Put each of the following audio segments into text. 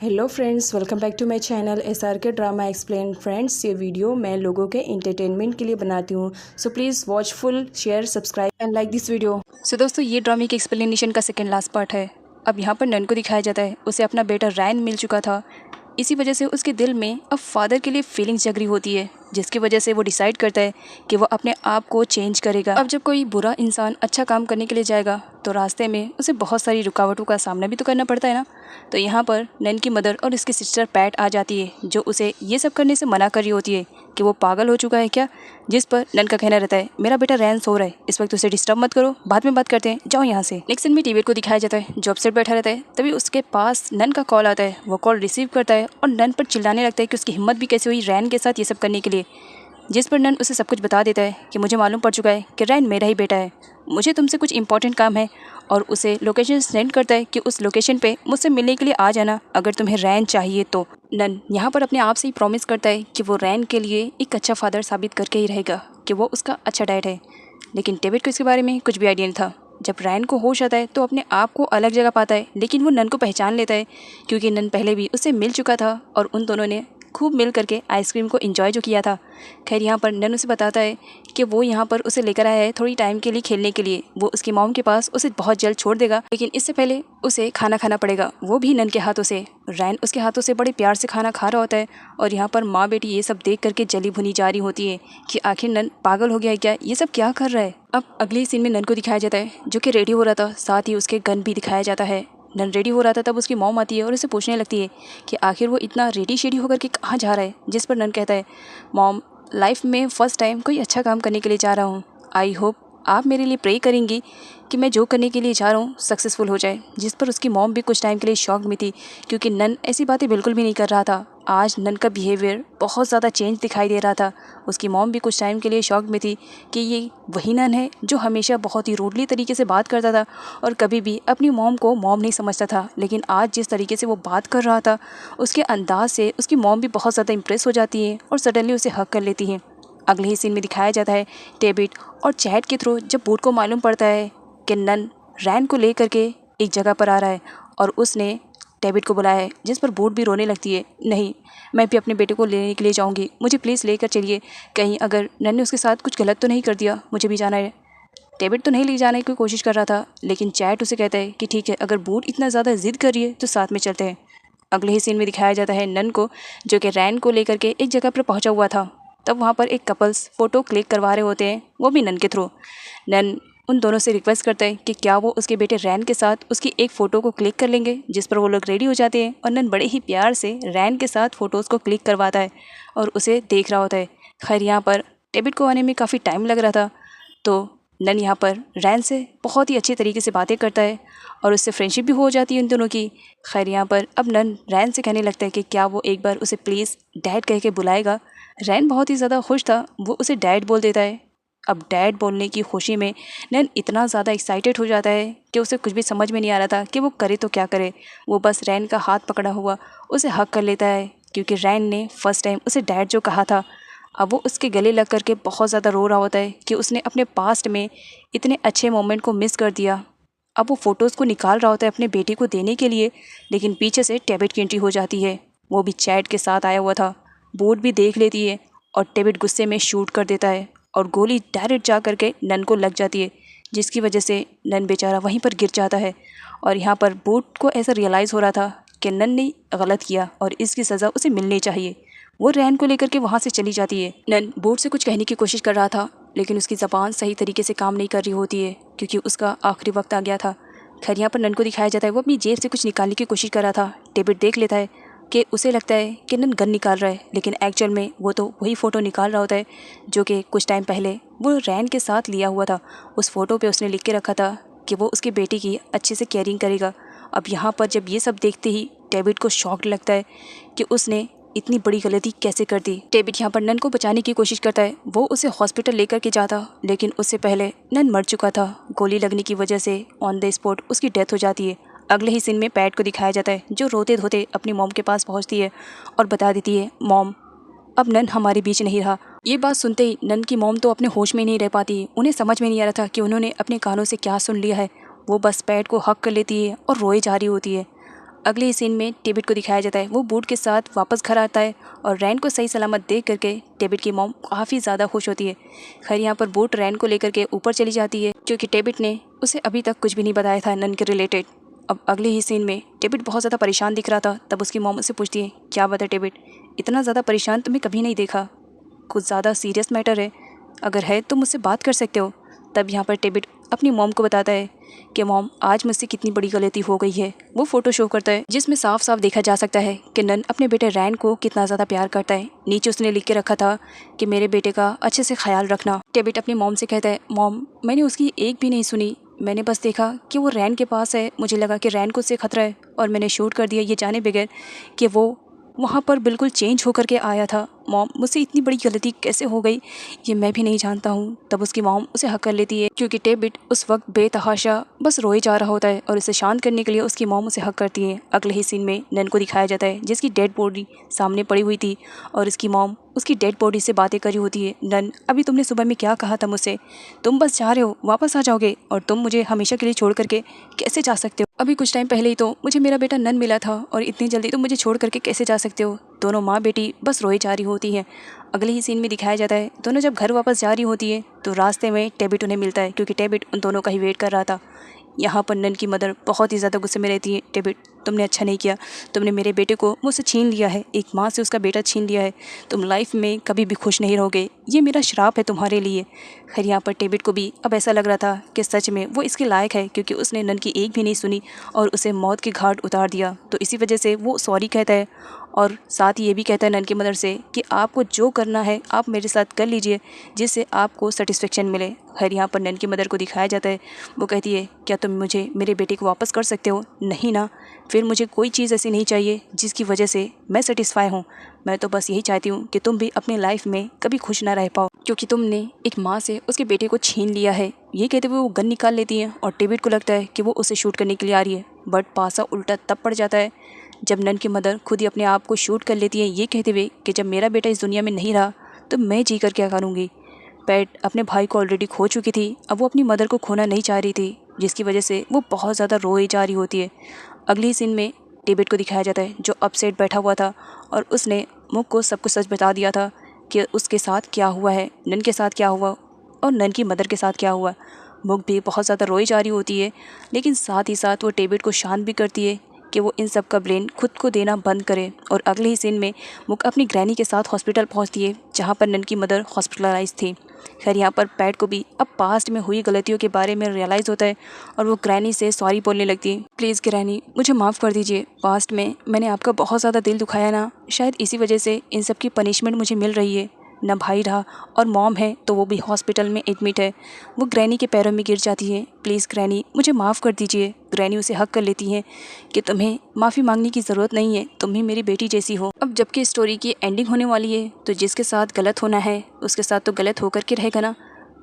Hello friends, welcome back to my channel SRK drama explain. Friends, ये video मैं लोगों के एंटरटेनमेंट के लिए बनाती हूँ, so please watch full, share, subscribe and like this video. So दोस्तों, ये ड्रामे के एक्सप्लेनेशन का सेकंड लास्ट पार्ट है। अब यहाँ पर नन को दिखाया जाता है, उसे अपना बेटा रैन मिल चुका था। इसी वजह से उसके दिल में अब फादर के लिए फीलिंग्स जग रही होती है, जिसकी वजह से वो डिसाइड करता है कि वो अपने आप को चेंज करेगा। अब जब कोई बुरा इंसान अच्छा काम करने के लिए जाएगा तो रास्ते में उसे बहुत सारी रुकावटों का सामना भी तो करना पड़ता है ना। तो यहाँ पर नन की मदर और उसकी सिस्टर पैट आ जाती है, जो उसे ये सब करने से मना कर रही होती है कि वो पागल हो चुका है क्या। जिस पर नन का कहना रहता है, मेरा बेटा रैन सो रहा है, इस वक्त उसे डिस्टर्ब मत करो, बाद में बात करते हैं, जाओ यहाँ से। नेक्स्ट सीन में टीवी को दिखाया जाता है, जो अपसेट बैठा रहता है। तभी उसके पास नन का कॉल आता है। वो कॉल रिसीव करता है और नन पर चिल्लाने लगता है कि उसकी हिम्मत भी कैसे हुई रैन के साथ ये सब करने के लिए। जिस पर नन उसे सब कुछ बता देता है कि मुझे मालूम पड़ चुका है कि रैन मेरा ही बेटा है, मुझे तुमसे कुछ इंपॉर्टेंट काम है, और उसे लोकेशन सेंड करता है कि उस लोकेशन पे मुझसे मिलने के लिए आ जाना अगर तुम्हें रैन चाहिए तो। नन यहाँ पर अपने आप से ही प्रॉमिस करता है कि वो रैन के लिए एक अच्छा फादर साबित करके ही रहेगा, कि वो उसका अच्छा डैड है। लेकिन डेविड को इसके बारे में कुछ भी आइडिया नहीं था। जब रैन को होश आता है तो अपने आप को अलग जगह पाता है, लेकिन वो नन को पहचान लेता है, क्योंकि नन पहले भी उससे मिल चुका था और उन दोनों ने खूब मिल करके आइसक्रीम को एंजॉय जो किया था। खैर, यहाँ पर नन उसे बताता है कि वो यहाँ पर उसे लेकर आया है थोड़ी टाइम के लिए खेलने के लिए। वो उसकी मॉम के पास उसे बहुत जल्द छोड़ देगा, लेकिन इससे पहले उसे खाना खाना पड़ेगा, वो भी नन के हाथों से। रैन उसके हाथों से बड़े प्यार से खाना खा रहा होता है, और यहाँ पर माँ बेटी ये सब देख करके जली भुनी जा रही होती है कि आखिर नन पागल हो गया है क्या, ये सब क्या कर रहा है। अब अगले सीन में नन को दिखाया जाता है, जो कि रेडी हो रहा था, साथ ही उसके गन भी दिखाया जाता है। नन रेडी हो रहा था, तब उसकी मॉम आती है और उसे पूछने लगती है कि आखिर वो इतना रेडी शेडी होकर के कहाँ जा रहा है। जिस पर नन कहता है, मॉम, लाइफ में फ़र्स्ट टाइम कोई अच्छा काम करने के लिए जा रहा हूँ, आई होप आप मेरे लिए प्रे करेंगी कि मैं जो करने के लिए जा रहा हूँ सक्सेसफुल हो जाए। जिस पर उसकी मॉम भी कुछ टाइम के लिए शॉक में थी, क्योंकि नन ऐसी बातें बिल्कुल भी नहीं कर रहा था। आज नन का बिहेवियर बहुत ज़्यादा चेंज दिखाई दे रहा था। उसकी मॉम भी कुछ टाइम के लिए शॉक में थी कि ये वही नन है जो हमेशा बहुत ही रूडली तरीके से बात करता था और कभी भी अपनी मॉम को मॉम नहीं समझता था। लेकिन आज जिस तरीके से वो बात कर रहा था, उसके अंदाज से उसकी मॉम भी बहुत ज़्यादा इम्प्रेस हो जाती है और सडनली उसे हक कर लेती है। अगले ही सीन में दिखाया जाता है डेविड और चैट के थ्रू जब बूट को मालूम पड़ता है कि नन रैन को ले करके एक जगह पर आ रहा है और उसने डेविड को बुलाया है। जिस पर बूट भी रोने लगती है, नहीं, मैं भी अपने बेटे को लेने के लिए जाऊंगी, मुझे प्लीज़ लेकर चलिए, कहीं अगर नन ने उसके साथ कुछ गलत तो नहीं कर दिया, मुझे भी जाना है। डेविड तो नहीं ले जाने की कोशिश कर रहा था, लेकिन चैट उसे कहता है कि ठीक है, अगर बूट इतना ज़्यादा जिद कर रही है तो साथ में चलते हैं। अगले ही सीन में दिखाया जाता है नन को, जो कि रैन को लेकर के एक जगह पर पहुंचा हुआ था। तब वहां पर एक कपल्स फ़ोटो क्लिक करवा रहे होते हैं, वो भी नन के थ्रू। नन उन दोनों से रिक्वेस्ट करता है कि क्या वो उसके बेटे रैन के साथ उसकी एक फ़ोटो को क्लिक कर लेंगे। जिस पर वो लोग रेडी हो जाते हैं और नन बड़े ही प्यार से रैन के साथ फ़ोटोज़ को क्लिक करवाता है और उसे देख रहा होता है। खैर, यहाँ पर डेविड को आने में काफ़ी टाइम लग रहा था, तो नन यहाँ पर रैन से बहुत ही अच्छे तरीके से बातें करता है और उससे फ्रेंडशिप भी हो जाती है उन दोनों की। खैर, यहाँ पर अब नन रैन से कहने लगता है कि क्या वो एक बार उसे प्लीज़ डैड कह के बुलाएगा। रैन बहुत ही ज़्यादा खुश था, वो उसे डैड बोल देता है। अब डैड बोलने की खुशी में नन इतना ज़्यादा एक्साइटेड हो जाता है कि उसे कुछ भी समझ में नहीं आ रहा था कि वो करे तो क्या करे। वो बस रैन का हाथ पकड़ा हुआ उसे हक कर लेता है, क्योंकि रैन ने फर्स्ट टाइम उसे डैड जो कहा था। अब वो उसके गले लग करके बहुत ज़्यादा रो रहा होता है कि उसने अपने पास्ट में इतने अच्छे मोमेंट को मिस कर दिया। अब वो फ़ोटोज़ को निकाल रहा होता है अपने बेटे को देने के लिए, लेकिन पीछे से डेविड की एंट्री हो जाती है। वो भी चैट के साथ आया हुआ था। बोट भी देख लेती है और डेविड गुस्से में शूट कर देता है और गोली डायरेक्ट जा करके नन को लग जाती है, जिसकी वजह से नन बेचारा वहीं पर गिर जाता है। और यहाँ पर बोट को ऐसा रियलाइज़ हो रहा था कि नन ने गलत किया और इसकी सज़ा उसे मिलनी चाहिए। वो रैन को लेकर के वहाँ से चली जाती है। नन बोट से कुछ कहने की कोशिश कर रहा था, लेकिन उसकी ज़बान सही तरीके से काम नहीं कर रही होती है, क्योंकि उसका आखिरी वक्त आ गया था। खैर, यहाँ पर नन को दिखाया जाता है, वो अपनी जेब से कुछ निकालने की कोशिश कर रहा था। डेविड देख लेता है कि उसे लगता है कि नन गन निकाल रहा है, लेकिन एक्चुअल में वो तो वही फ़ोटो निकाल रहा होता है जो कि कुछ टाइम पहले वो रैन के साथ लिया हुआ था। उस फ़ोटो पे उसने लिख के रखा था कि वो उसकी बेटी की अच्छे से केयरिंग करेगा। अब यहाँ पर जब ये सब देखते ही डेविड को शॉक लगता है कि उसने इतनी बड़ी गलती कैसे कर दी। डेविड यहाँ पर नन को बचाने की कोशिश करता है, वो उसे हॉस्पिटल लेकर के जाता, लेकिन उससे पहले नन मर चुका था। गोली लगने की वजह से ऑन द स्पॉट उसकी डेथ हो जाती है। अगले ही सीन में पैट को दिखाया जाता है, जो रोते धोते अपनी मॉम के पास पहुंचती है और बता देती है, मॉम, अब नन हमारे बीच नहीं रहा। ये बात सुनते ही नन की मॉम तो अपने होश में नहीं रह पाती। उन्हें समझ में नहीं आ रहा था कि उन्होंने अपने कानों से क्या सुन लिया है। वो बस पैट को हक कर लेती है और रोए जा रही होती है। अगले ही सीन में डेविड को दिखाया जाता है वो बूट के साथ वापस घर आता है और रैन को सही सलामत देख करके डेविड की मॉम काफ़ी ज़्यादा खुश होती है। खैर यहाँ पर बूट रैन को लेकर के ऊपर चली जाती है क्योंकि डेविड ने उसे अभी तक कुछ भी नहीं बताया था नन के रिलेटेड। अब अगले ही सीन में डेविड बहुत ज़्यादा परेशान दिख रहा था। तब उसकी मॉम उससे पूछती है, क्या बात है डेविड, इतना ज़्यादा परेशान तुम्हें कभी नहीं देखा, कुछ ज़्यादा सीरियस मैटर है, अगर है तो मुझसे बात कर सकते हो। तब यहाँ पर डेविड अपनी मॉम को बताता है कि मॉम आज मुझसे कितनी बड़ी गलती हो गई है। वो फ़ोटो शो करता है जिसमें साफ साफ देखा जा सकता है कि नन अपने बेटे रैन को कितना ज़्यादा प्यार करता है। नीचे उसने लिख के रखा था कि मेरे बेटे का अच्छे से ख्याल रखना। डेविड अपनी मॉम से कहता है, मॉम मैंने उसकी एक भी नहीं सुनी, मैंने बस देखा कि वो रैन के पास है, मुझे लगा कि रैन को उससे खतरा है और मैंने शूट कर दिया ये जाने बगैर कि वो वहाँ पर बिल्कुल चेंज होकर के आया था। मॉम मुझसे इतनी बड़ी गलती कैसे हो गई ये मैं भी नहीं जानता हूँ। तब उसकी मॉम उसे हक कर लेती है क्योंकि डेविड उस वक्त बेतहाशा बस रोए जा रहा होता है और उसे शांत करने के लिए उसकी मॉम उसे हक करती है। अगले ही सीन में नन को दिखाया जाता है जिसकी डेड बॉडी सामने पड़ी हुई थी और उसकी मॉम उसकी डेड बॉडी से बातें करी होती है। नन अभी तुमने सुबह में क्या कहा था मुझसे, तुम बस जा रहे हो, वापस आ जाओगे और तुम मुझे हमेशा के लिए छोड़ करके कैसे जा सकते हो। अभी कुछ टाइम पहले ही तो मुझे मेरा बेटा नन मिला था और इतनी जल्दी तुम मुझे छोड़ करके कैसे जा सकते हो। दोनों माँ बेटी बस रोए जा रही होती हैं। अगले ही सीन में दिखाया जाता है दोनों जब घर वापस जा रही होती है तो रास्ते में डेविड उन्हें मिलता है क्योंकि डेविड उन दोनों का ही वेट कर रहा था। यहाँ पर नन की मदर बहुत ही ज़्यादा गुस्से में रहती है, डेविड तुमने अच्छा नहीं किया, तुमने मेरे बेटे को मुझसे छीन लिया है, एक माँ से उसका बेटा छीन लिया है, तुम लाइफ में कभी भी खुश नहीं रहोगे, ये मेरा श्राप है तुम्हारे लिए। खैर यहाँ पर डेविड को भी अब ऐसा लग रहा था कि सच में वो इसके लायक है क्योंकि उसने नन की एक भी नहीं सुनी और उसे मौत के घाट उतार दिया। तो इसी वजह से वो सॉरी कहता है और साथ ही ये भी कहता है नन की मदर से कि आपको जो करना है आप मेरे साथ कर लीजिए जिससे आपको सेटिस्फेक्शन मिले। खैर यहाँ पर नन की मदर को दिखाया जाता है, वो कहती है क्या तुम मुझे मेरे बेटे को वापस कर सकते हो। नहीं ना, फिर मुझे कोई चीज़ ऐसी नहीं चाहिए जिसकी वजह से मैं सेटिस्फाई हूँ। मैं तो बस यही चाहती हूँ कि तुम भी अपनी लाइफ में कभी खुश ना रह पाओ क्योंकि तुमने एक माँ से उसके बेटे को छीन लिया है। ये कहते हुए वो गन निकाल लेती हैं और डेविड को लगता है कि वो उसे शूट करने के लिए आ रही है, बट पासा उल्टा तब पड़ जाता है जब नन की मदर खुद ही अपने आप को शूट कर लेती है ये कहते हुए कि जब मेरा बेटा इस दुनिया में नहीं रहा तो मैं जी कर क्या करूँगी। पैट अपने भाई को ऑलरेडी खो चुकी थी, अब वो अपनी मदर को खोना नहीं चाह रही थी जिसकी वजह से वो बहुत ज़्यादा रोई जा रही होती है। अगली सीन में डेविड को दिखाया जाता है जो अपसेट बैठा हुआ था और उसने मुख को सब कुछ सच बता दिया था कि उसके साथ क्या हुआ है, नन के साथ क्या हुआ और नन की मदर के साथ क्या हुआ। मुख भी बहुत ज़्यादा रोई जा रही होती है लेकिन साथ ही साथ वो डेविड को शांत भी करती है कि वो इन सब का ब्लेम खुद को देना बंद करे। और अगले ही सीन में मुक अपनी ग्रैनी के साथ हॉस्पिटल पहुंचती है जहां पर नन की मदर हॉस्पिटलाइज थी। खैर यहाँ पर पैट को भी अब पास्ट में हुई गलतियों के बारे में रियलाइज़ होता है और वो ग्रैनी से सॉरी बोलने लगती है, प्लीज़ ग्रैनी मुझे माफ़ कर दीजिए, पास्ट में मैंने आपका बहुत ज़्यादा दिल दुखाया ना, शायद इसी वजह से इन सब की पनिशमेंट मुझे मिल रही है। ना भाई रहा और मॉम है तो वो भी हॉस्पिटल में एडमिट है। वो ग्रैनी के पैरों में गिर जाती है, प्लीज़ ग्रैनी मुझे माफ़ कर दीजिए। ग्रैनी उसे हक कर लेती है कि तुम्हें माफ़ी मांगने की ज़रूरत नहीं है, तुम ही मेरी बेटी जैसी हो। अब जबकि स्टोरी की एंडिंग होने वाली है तो जिसके साथ गलत होना है उसके साथ तो गलत होकर के रहेगा ना।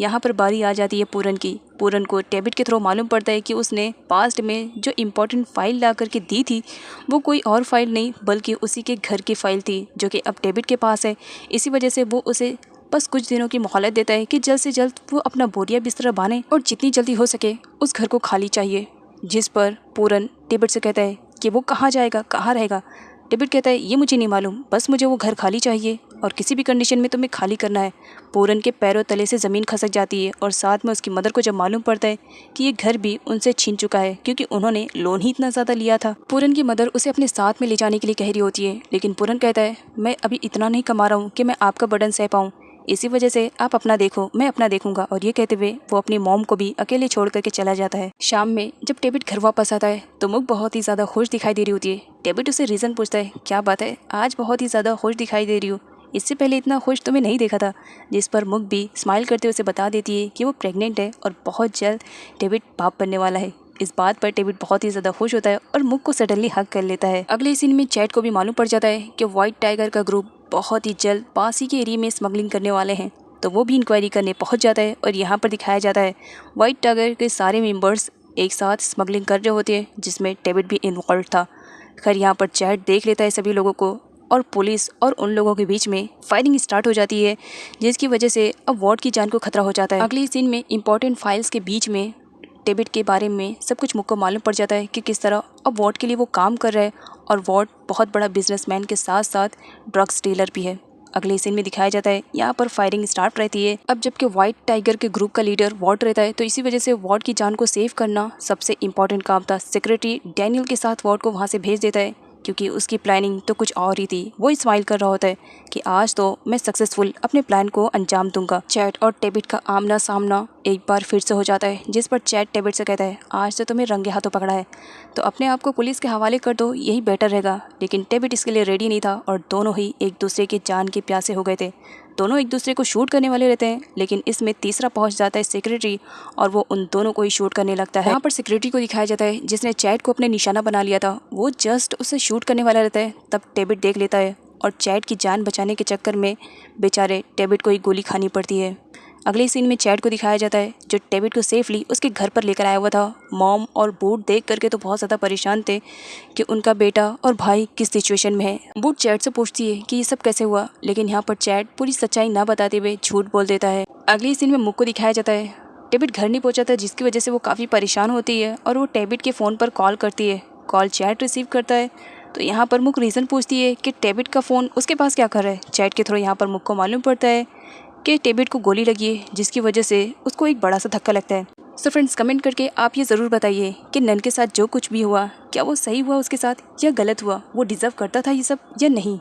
यहाँ पर बारी आ जाती है पूरन की। पूरन को डेविड के थ्रू मालूम पड़ता है कि उसने पास्ट में जो इम्पोर्टेंट फ़ाइल ला करके दी थी वो कोई और फाइल नहीं बल्कि उसी के घर की फ़ाइल थी जो कि अब डेविड के पास है। इसी वजह से वो उसे बस कुछ दिनों की मोहलत देता है कि जल्द से जल्द वो अपना बोरिया बिस्तरा बांधे और जितनी जल्दी हो सके उस घर को खाली चाहिए। जिस पर पूरन डेविड से कहता है कि वो कहाँ जाएगा, कहाँ रहेगा। डेविड कहता है ये मुझे नहीं मालूम, बस मुझे वो घर खाली चाहिए और किसी भी कंडीशन में तुम्हें खाली करना है। पूरन के पैरों तले से ज़मीन खसक जाती है और साथ में उसकी मदर को जब मालूम पड़ता है कि ये घर भी उनसे छीन चुका है क्योंकि उन्होंने लोन ही इतना ज़्यादा लिया था। पूरन की मदर उसे अपने साथ में ले जाने के लिए कह रही होती है लेकिन पूरन कहता है मैं अभी इतना नहीं कमा रहा हूँ कि मैं आपका बर्डन सह पाऊँ, इसी वजह से आप अपना देखो मैं अपना देखूंगा। और ये कहते हुए वो अपनी मॉम को भी अकेले छोड़ करके चला जाता है। शाम में जब डेविड घर वापस आता है तो मुक बहुत ही ज़्यादा खुश दिखाई दे रही होती है। डेविड उसे रीज़न पूछता है, क्या बात है आज बहुत ही ज़्यादा खुश दिखाई दे रही हो, इससे पहले इतना खुश तुम्हें नहीं देखा था। जिस पर मुक भी स्माइल करते हुए उसे बता देती है कि वो प्रेग्नेंट है और बहुत जल्द डेविड बाप बनने वाला है। इस बात पर डेविड बहुत ही ज़्यादा खुश होता है और मुक को सडनली हक कर लेता है। अगले सीन में चैट को भी मालूम पड़ जाता है कि व्हाइट टाइगर का ग्रुप बहुत ही जल्द पास ही के एरिया में स्मगलिंग करने वाले हैं तो वो भी इंक्वायरी करने पहुंच जाता है। और यहाँ पर दिखाया जाता है व्हाइट टाइगर के सारे मेंबर्स एक साथ स्मगलिंग कर रहे होते हैं जिसमें डेविड भी इन्वॉल्व था। खैर यहाँ पर चैट देख लेता है सभी लोगों को और पुलिस और उन लोगों के बीच में फायरिंग स्टार्ट हो जाती है जिसकी वजह से अब वार्ड की जान को खतरा हो जाता है। अगले सीन में इंपॉर्टेंट फाइल्स के बीच में डेविड के बारे में सब कुछ मुझको मालूम पड़ जाता है कि किस तरह अब वॉट के लिए वो काम कर रहा है और वॉट बहुत बड़ा बिजनेसमैन के साथ साथ ड्रग्स डीलर भी है। अगले सीन में दिखाया जाता है यहाँ पर फायरिंग स्टार्ट रहती है। अब जबकि व्हाइट टाइगर के ग्रुप का लीडर वॉट रहता है तो इसी वजह से वॉट की जान को सेव करना सबसे इम्पोर्टेंट काम था। सेक्रेटरी डैनियल के साथ वॉट को वहाँ से भेज देता है क्योंकि उसकी प्लानिंग तो कुछ और ही थी। वो स्माइल कर रहा होता है कि आज तो मैं सक्सेसफुल अपने प्लान को अंजाम दूंगा। चैट और डेविड का आमना सामना एक बार फिर से हो जाता है, जिस पर चैट डेविड से कहता है आज तो तुम्हें रंगे हाथों पकड़ा है तो अपने आप को पुलिस के हवाले कर दो, यही बेटर रहेगा। लेकिन डेविड इसके लिए रेडी नहीं था और दोनों ही एक दूसरे के जान के प्यासे हो गए थे। दोनों एक दूसरे को शूट करने वाले रहते हैं, लेकिन इसमें तीसरा पहुंच जाता है सेक्रेटरी और वो उन दोनों को ही शूट करने लगता है। यहाँ पर सेक्रेटरी को दिखाया जाता है जिसने चैट को अपने निशाना बना लिया था, वो जस्ट उसे शूट करने वाला रहता है। तब डेविड देख लेता है और चैट की जान बचाने के चक्कर में बेचारे डेविड को ही गोली खानी पड़ती है। अगले सीन में चैट को दिखाया जाता है जो डेविड को सेफली उसके घर पर लेकर आया हुआ था। मॉम और बूट देख करके तो बहुत ज़्यादा परेशान थे कि उनका बेटा और भाई किस सिचुएशन में है। बूट चैट से पूछती है कि ये सब कैसे हुआ, लेकिन यहाँ पर चैट पूरी सच्चाई ना बताते हुए झूठ बोल देता है। अगले सीन में मुक को दिखाया जाता है। डेविड घर नहीं पहुँचा था जिसकी वजह से वो काफ़ी परेशान होती है और वो डेविड के फ़ोन पर कॉल करती है। कॉल चैट रिसीव करता है तो यहाँ पर मुक रीज़न पूछती है कि डेविड का फ़ोन उसके पास क्या कर रहा है। चैट के थ्रू यहाँ पर मुक को मालूम पड़ता है कि डेविड को गोली लगी है जिसकी वजह से उसको एक बड़ा सा धक्का लगता है। सो फ्रेंड्स कमेंट करके आप ये ज़रूर बताइए कि नन के साथ जो कुछ भी हुआ क्या वो सही हुआ उसके साथ या गलत हुआ, वो डिज़र्व करता था ये सब या नहीं।